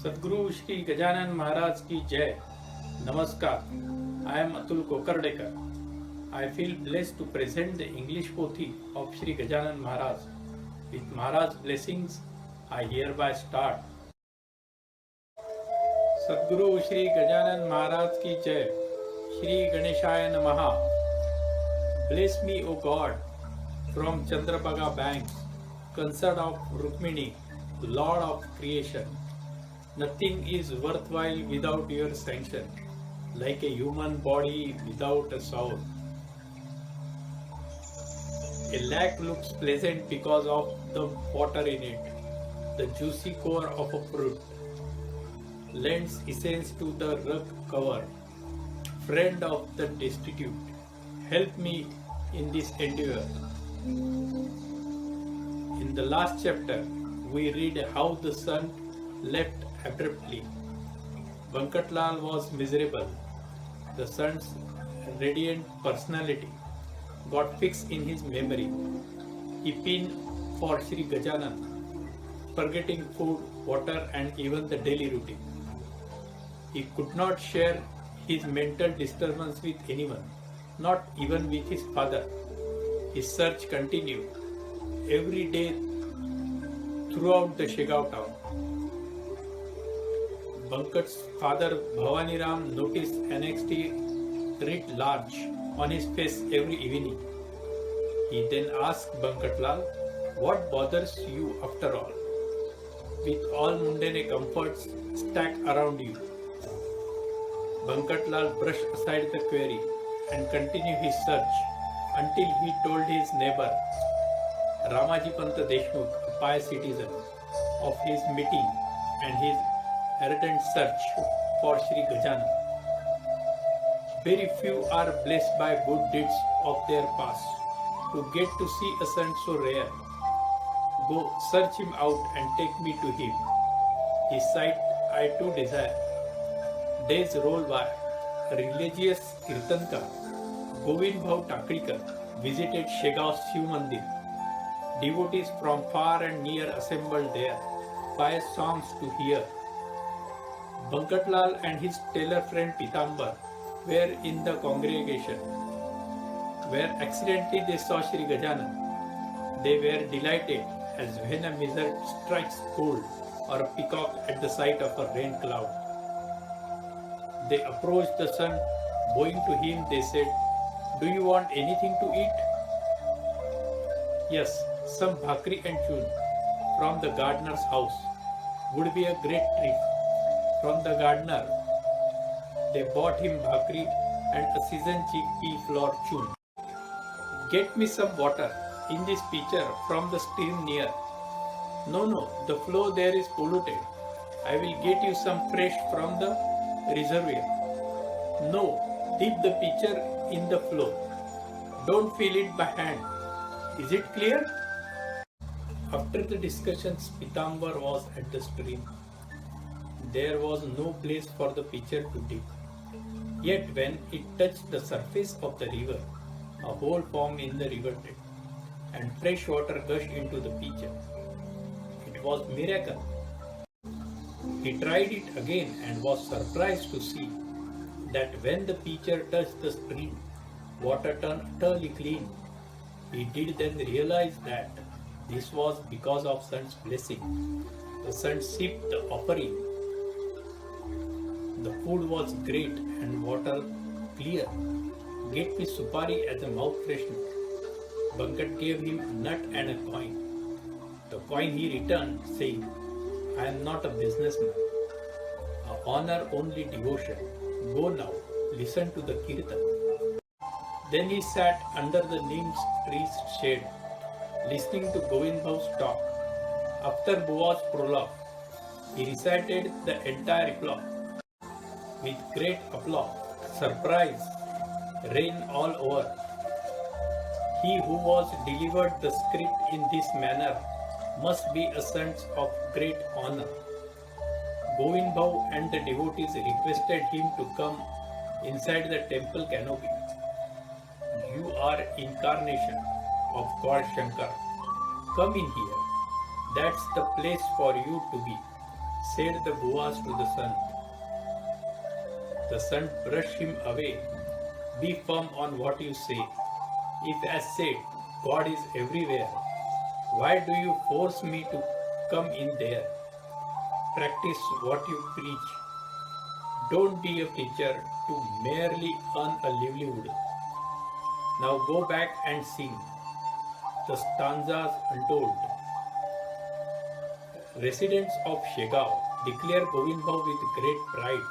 सद्गुरु श्री गजानन महाराज की जय. Namaskar. I am Atul Kokardekar. I feel blessed to present the English pothi of Shri Gajanan Maharaj. With Maharaj's blessings, I hereby start. Sadguru Shri Gajanan Maharaj ki jai. Shri Ganeshaya Namaha. Bless me, O God, from Chandrabhaga banks, consort of Rukmini, Lord of creation. Nothing is worthwhile without your sanction, like a human body without a soul. A lake looks pleasant because of the water in it. The juicy core of a fruit lends essence to the rug cover. Friend of the destitute, help me in this endeavor. In the last chapter, we read how the sun left abruptly. Venkatlal was miserable. The sun's radiant personality got fixed in his memory. He pined for Sri Gajanan, forgetting food, water, and even the daily routine. He could not share his mental disturbance with anyone, not even with his father. His search continued every day throughout the Shegao town. Venkat's father Bhavani Ram noticed anxiety writ large on his face every evening. He then asked Venkatlal, "What bothers you after all? With all mundane comforts stacked around you." Venkatlal brushed aside the query and continued his search until he told his neighbor Ramaji Pant Deshmukh, a pious citizen, of his meeting and his ardent search for Sri Gajanan. Very few are blessed by good deeds of their past to get to see a saint so rare. Go search him out and take me to him. His sight I too desire. Days roll by. A religious Kirtankar, Govind Bhau Taklikar, visited Shegao's Shiv Mandir. Devotees from far and near assembled there, pious songs to hear. Venkatlal and his tailor friend Pitambar were in the congregation, where accidentally they saw Sri Gajanan. They were delighted as when a lizard strikes gold or a peacock at the sight of a rain cloud. They approached the sun. Bowing to him, they said, "Do you want anything to eat?" "Yes, some bhakri and chun from the gardener's house would be a great treat." From the gardener, they bought him bhakri and a seasoned chickpea flour chun. "Get me some water in this pitcher from the stream near." No, the flow there is polluted. I will get you some fresh from the reservoir." "No, dip the pitcher in the flow. Don't fill it by hand. Is it clear?" After the discussions, Pitambar was at the stream. There was no place for the pitcher to dip. Yet when it touched the surface of the river, a hole formed in the river bed, and fresh water gushed into the pitcher. It was a miracle. He tried it again and was surprised to see that when the pitcher touched the stream, water turned utterly clean. He did then realize that this was because of sun's blessing. The sun sipped the offering. The food was great and water clear. "Get me supari as a mouth freshener." Venkat gave him a nut and a coin. The coin he returned, saying, "I am not a businessman. I honor only devotion. Go now, listen to the kirtan." Then he sat under the neem tree's shade, listening to Govind Bhau's talk. After Buva's prologue, he recited the entire epilogue. With great applause, surprise, reigned all over. He who was delivered the script in this manner must be a son of great honor. Govind Bhau and the devotees requested him to come inside the temple canopy. "You are incarnation of God Shankar. Come in here. That's the place for you to be," said the Buvas to the Sant. The Sant brushed him away. Be firm on what you say. If, as said, God is everywhere, why do you force me to come in there? Practice what you preach. Don't be a preacher to merely earn a livelihood. Now go back and sing the stanzas untold. Residents of Shegao declare Govindbhau with great pride.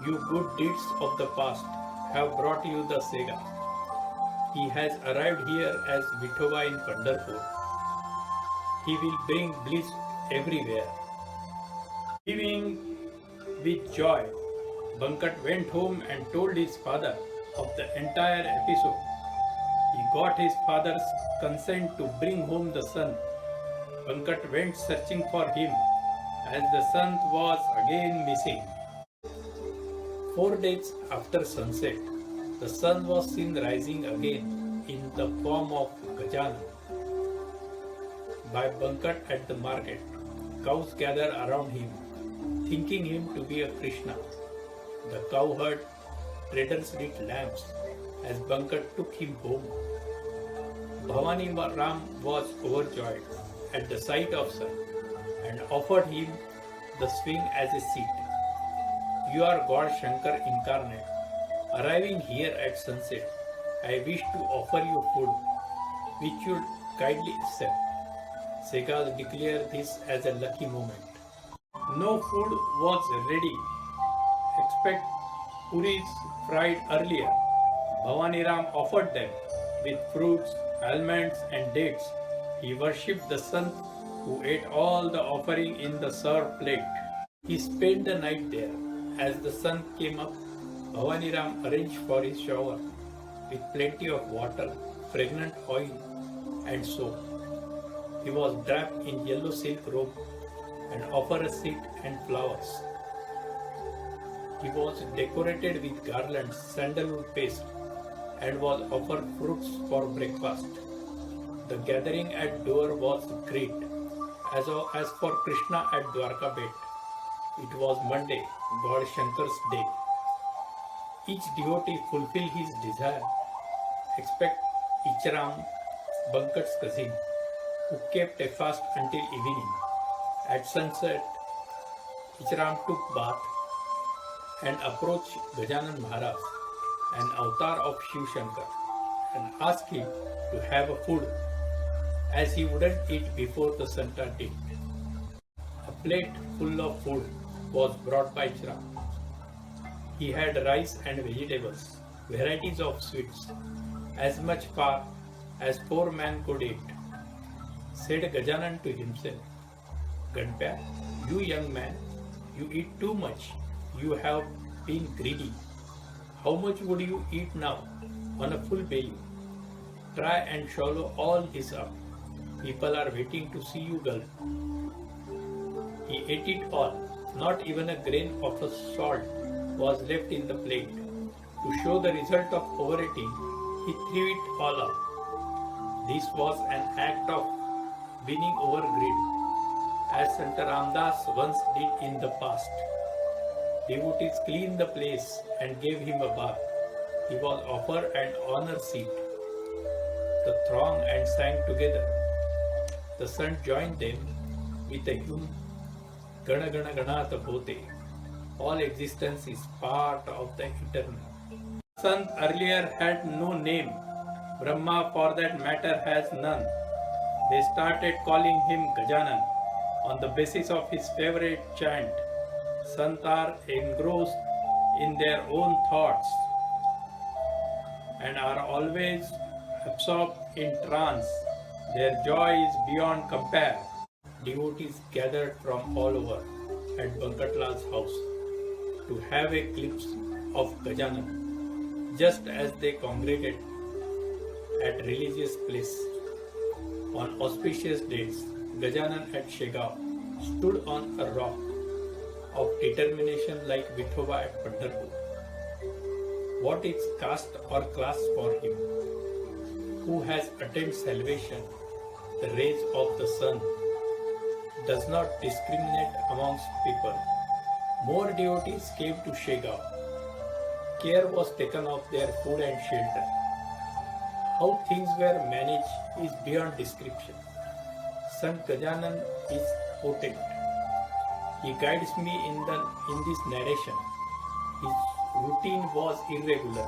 You good deeds of the past have brought you the Sega. He has arrived here as Vithoba in Pandharpur. He will bring bliss everywhere. Giving with joy, Bankat went home and told his father of the entire episode. He got his father's consent to bring home the son. Bankat went searching for him as the Sant was again missing. 4 days after sunset, the sun was seen rising again in the form of Gajanan. By Bankat at the market, cows gathered around him, thinking him to be a Krishna. The cowherd traders lit lamps as Bankat took him home. Bhavani Ram was overjoyed at the sight of Sun and offered him the swing as a seat. You are God Shankar incarnate. Arriving here at sunset, I wish to offer you food, which you kindly accept. Segas declared this as a lucky moment. No food was ready. Expect puris fried earlier. Bhavani Ram offered them with fruits, almonds and dates. He worshipped the Sant who ate all the offering in the served plate. He spent the night there. As the sun came up, Bhavani Ram arranged for his shower with plenty of water, fragrant oil and soap. He was draped in yellow silk robe and offered a seat and flowers. He was decorated with garlands, sandalwood paste and was offered fruits for breakfast. The gathering at door was great, as for Krishna at Dwarka Bet. It was Monday, God Shankar's day. Each devotee fulfilled his desire, except Icharam, Bankat's cousin, who kept a fast until evening. At sunset, Icharam took bath and approached Gajanan Maharaj, an avatar of Shiv Shankar, and asked him to have a food, as he wouldn't eat before the Santa did. A plate full of food was brought by Icharam. He had rice and vegetables, varieties of sweets, as much far as 4 men could eat. Said Gajanan to himself, Ganpya, you young man, you eat too much. You have been greedy. How much would you eat now on a full belly? Try and swallow all this up. People are waiting to see you gulp. He ate it all. Not even a grain of salt was left in the plate. To show the result of overeating, he threw it all up. This was an act of winning over greed, as Sant Ramdas once did in the past. Devotees cleaned the place and gave him a bath. He was offered an honor seat. The throng and sang together. The Sant joined them with a hymn, Gana Gana Ganata Bhote. All existence is part of the eternal. Sant earlier had no name. Brahma, for that matter, has none. They started calling him Gajanan on the basis of his favorite chant. Sant are engrossed in their own thoughts and are always absorbed in trance. Their joy is beyond compare. Devotees gathered from all over at Bankatlal's house to have a glimpse of Gajanan, just as they congregate at religious place. On auspicious days, Gajanan at Shegao stood on a rock of determination like Vithoba at Pandharpur. What is caste or class for him, who has attained salvation, the rays of the sun, does not discriminate amongst people. More devotees came to Shegaon. Care was taken of their food and shelter. How things were managed is beyond description. Sant Gajanan is potent. He guides me in this narration. His routine was irregular.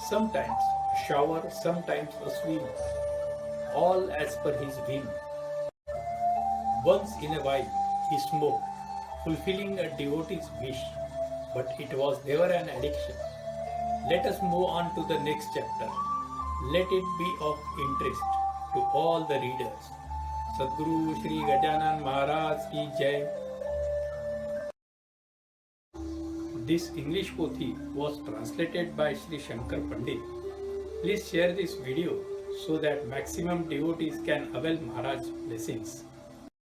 Sometimes a shower, sometimes a swim, all as per his whim. Once in a while he smoked, fulfilling a devotee's wish, but it was never an addiction. Let us move on to the next chapter. Let it be of interest to all the readers. Sadguru Shri Gajanan Maharaj Ki Jai. This English Pothi was translated by Shri Shankar Pandit. Please share this video so that maximum devotees can avail Maharaj's blessings.